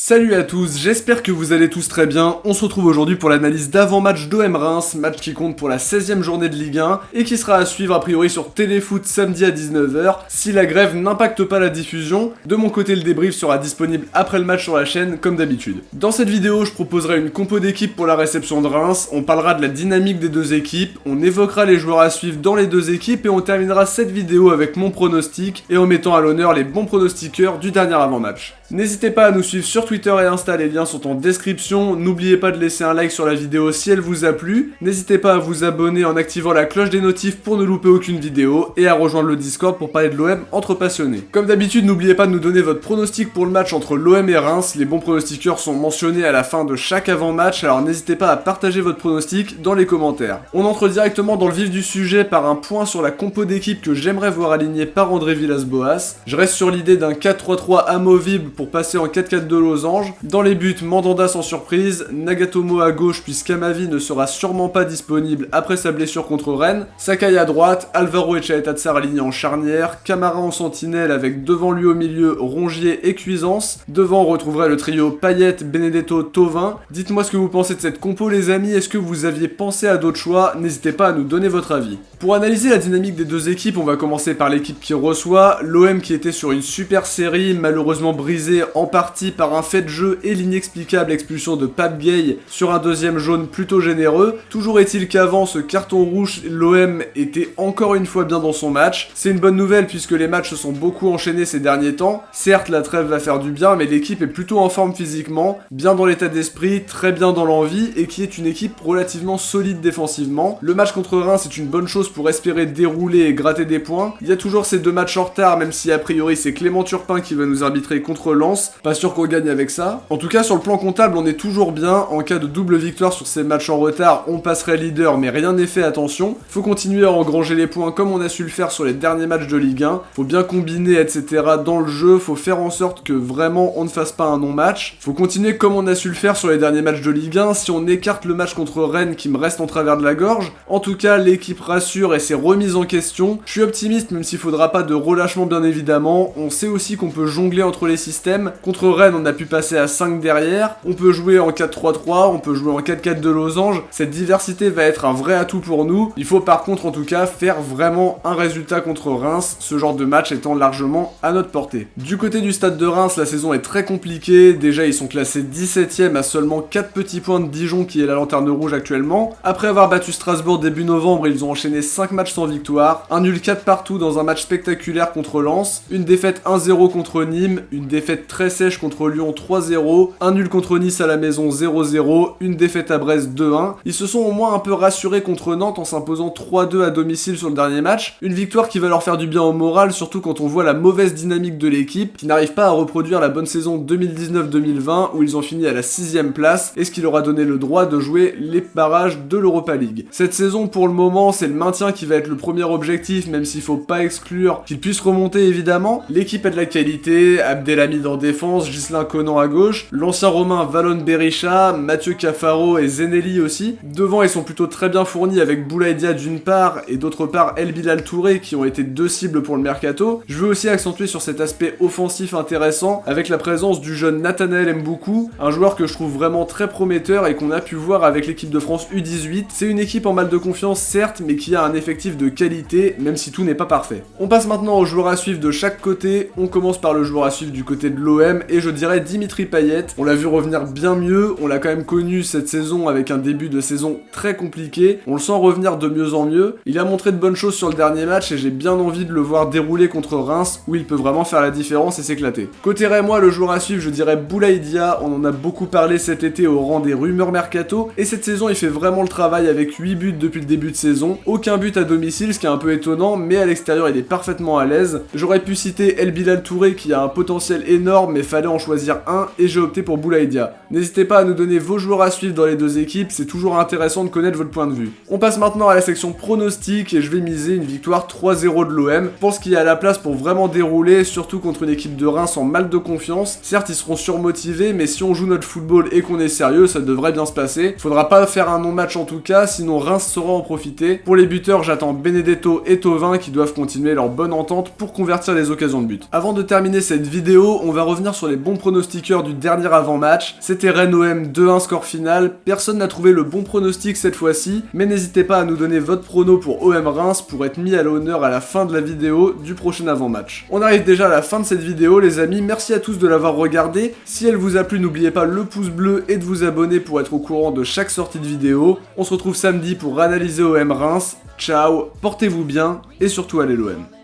Salut à tous, j'espère que vous allez tous très bien. On se retrouve aujourd'hui pour l'analyse d'avant-match d'OM Reims, match qui compte pour la 16e journée de Ligue 1 et qui sera à suivre a priori sur Téléfoot samedi à 19h si la grève n'impacte pas la diffusion. De mon côté, le débrief sera disponible après le match sur la chaîne comme d'habitude. Dans cette vidéo, je proposerai une compo d'équipe pour la réception de Reims, on parlera de la dynamique des deux équipes, on évoquera les joueurs à suivre dans les deux équipes et on terminera cette vidéo avec mon pronostic et en mettant à l'honneur les bons pronostiqueurs du dernier avant-match. N'hésitez pas à nous suivre sur Twitter et Insta, les liens sont en description. N'oubliez pas de laisser un like sur la vidéo si elle vous a plu. N'hésitez pas à vous abonner en activant la cloche des notifs pour ne louper aucune vidéo et à rejoindre le Discord pour parler de l'OM entre passionnés. Comme d'habitude, n'oubliez pas de nous donner votre pronostic pour le match entre l'OM et Reims. Les bons pronostiqueurs sont mentionnés à la fin de chaque avant-match, alors n'hésitez pas à partager votre pronostic dans les commentaires. On entre directement dans le vif du sujet par un point sur la compo d'équipe que j'aimerais voir alignée par André Villas-Boas. Je reste sur l'idée d'un 4-3-3 amovible pour passer en 4-4 de losange. Dans les buts, Mandanda sans surprise, Nagatomo à gauche puisque Amavi ne sera sûrement pas disponible après sa blessure contre Rennes, Sakai à droite, Alvaro et Chaetatsar alignés en charnière, Camara en sentinelle avec devant lui au milieu Rongier et Cuisance, devant on retrouverait le trio Payet, Benedetto, Thauvin. Dites-moi ce que vous pensez de cette compo les amis, est-ce que vous aviez pensé à d'autres choix? N'hésitez pas à nous donner votre avis. Pour analyser la dynamique des deux équipes, on va commencer par l'équipe qui reçoit, l'OM qui était sur une super série, malheureusement brisée en partie par un fait de jeu et l'inexplicable expulsion de Pape Gueye sur un deuxième jaune plutôt généreux. Toujours est-il qu'avant ce carton rouge, l'OM était encore une fois bien dans son match. C'est une bonne nouvelle puisque les matchs se sont beaucoup enchaînés ces derniers temps. Certes, la trêve va faire du bien, mais l'équipe est plutôt en forme physiquement, bien dans l'état d'esprit, très bien dans l'envie et qui est une équipe relativement solide défensivement. Le match contre Reims c'est une bonne chose pour espérer dérouler et gratter des points. Il y a toujours ces deux matchs en retard, même si a priori c'est Clément Turpin qui va nous arbitrer contre Lens. Pas sûr qu'on gagne avec ça. En tout cas, sur le plan comptable, on est toujours bien. En cas de double victoire sur ces matchs en retard, on passerait leader, mais rien n'est fait, attention. Faut continuer à engranger les points comme on a su le faire sur les derniers matchs de Ligue 1. Faut bien combiner, etc. dans le jeu. Faut faire en sorte que vraiment on ne fasse pas un non-match. Faut continuer comme on a su le faire sur les derniers matchs de Ligue 1. Si on écarte le match contre Rennes qui me reste en travers de la gorge. En tout cas, l'équipe rassure et s'est remise en question. Je suis optimiste, même s'il faudra pas de relâchement bien évidemment. On sait aussi qu'on peut jongler entre les systèmes. Contre Rennes, on a pu passer à 5 derrière. On peut jouer en 4-3-3, on peut jouer en 4-4 de losange. Cette diversité va être un vrai atout pour nous. Il faut par contre en tout cas faire vraiment un résultat contre Reims, ce genre de match étant largement à notre portée. Du côté du stade de Reims, la saison est très compliquée. Déjà, ils sont classés 17ème à seulement 4 petits points de Dijon qui est la lanterne rouge actuellement. Après avoir battu Strasbourg début novembre, ils ont enchaîné 5 matchs sans victoire, un nul 4 partout dans un match spectaculaire contre Lens, une défaite 1-0 contre Nîmes, une défaite très sèche contre Lyon 3-0, un nul contre Nice à la maison 0-0, une défaite à Brest 2-1. Ils se sont au moins un peu rassurés contre Nantes en s'imposant 3-2 à domicile sur le dernier match, une victoire qui va leur faire du bien au moral, surtout quand on voit la mauvaise dynamique de l'équipe, qui n'arrive pas à reproduire la bonne saison 2019-2020 où ils ont fini à la 6ème place, et ce qui leur a donné le droit de jouer les barrages de l'Europa League. Cette saison pour le moment c'est le maintien qui va être le premier objectif, même s'il faut pas exclure qu'ils puissent remonter évidemment. L'équipe a de la qualité, Abdelhamid en défense, Ghislain Conan à gauche, l'ancien romain Valon Berisha, Mathieu Cafaro et Zeneli aussi. Devant ils sont plutôt très bien fournis avec Boulaïdia d'une part et d'autre part El Bilal Touré qui ont été deux cibles pour le mercato. Je veux aussi accentuer sur cet aspect offensif intéressant avec la présence du jeune Nathanaël Mboukou, un joueur que je trouve vraiment très prometteur et qu'on a pu voir avec l'équipe de France U18. C'est une équipe en mal de confiance certes, mais qui a un effectif de qualité, même si tout n'est pas parfait. On passe maintenant aux joueurs à suivre de chaque côté. On commence par le joueur à suivre du côté de l'OM et je dirais Dimitri Payet. On l'a vu revenir bien mieux, on l'a quand même connu cette saison avec un début de saison très compliqué. On le sent revenir de mieux en mieux. Il a montré de bonnes choses sur le dernier match et j'ai bien envie de le voir dérouler contre Reims où il peut vraiment faire la différence et s'éclater. Côté Rémois, le joueur à suivre, je dirais Boulaïdia. On en a beaucoup parlé cet été au rang des rumeurs mercato et cette saison il fait vraiment le travail avec 8 buts depuis le début de saison. Aucun but à domicile, ce qui est un peu étonnant, mais à l'extérieur il est parfaitement à l'aise. J'aurais pu citer El Bilal Touré qui a un potentiel énorme mais fallait en choisir un et j'ai opté pour Boulaïdia. N'hésitez pas à nous donner vos joueurs à suivre dans les deux équipes, c'est toujours intéressant de connaître votre point de vue. On passe maintenant à la section pronostic et je vais miser une victoire 3-0 de l'OM. Je pense qu'il y a la place pour vraiment dérouler, surtout contre une équipe de Reims en mal de confiance. Certes ils seront surmotivés, mais si on joue notre football et qu'on est sérieux, ça devrait bien se passer. Faudra pas faire un non-match en tout cas, sinon Reims saura en profiter. Pour les buteurs, j'attends Benedetto et Thauvin qui doivent continuer leur bonne entente pour convertir les occasions de but. Avant de terminer cette vidéo, on va revenir sur les bons pronostiqueurs du dernier avant-match. C'était Rennes OM 2-1 score final, personne n'a trouvé le bon pronostic cette fois-ci, mais n'hésitez pas à nous donner votre prono pour OM Reims pour être mis à l'honneur à la fin de la vidéo du prochain avant-match. On arrive déjà à la fin de cette vidéo les amis, merci à tous de l'avoir regardé. Si elle vous a plu, n'oubliez pas le pouce bleu et de vous abonner pour être au courant de chaque sortie de vidéo. On se retrouve samedi pour analyser OM Reims. Ciao, portez-vous bien et surtout allez l'OM.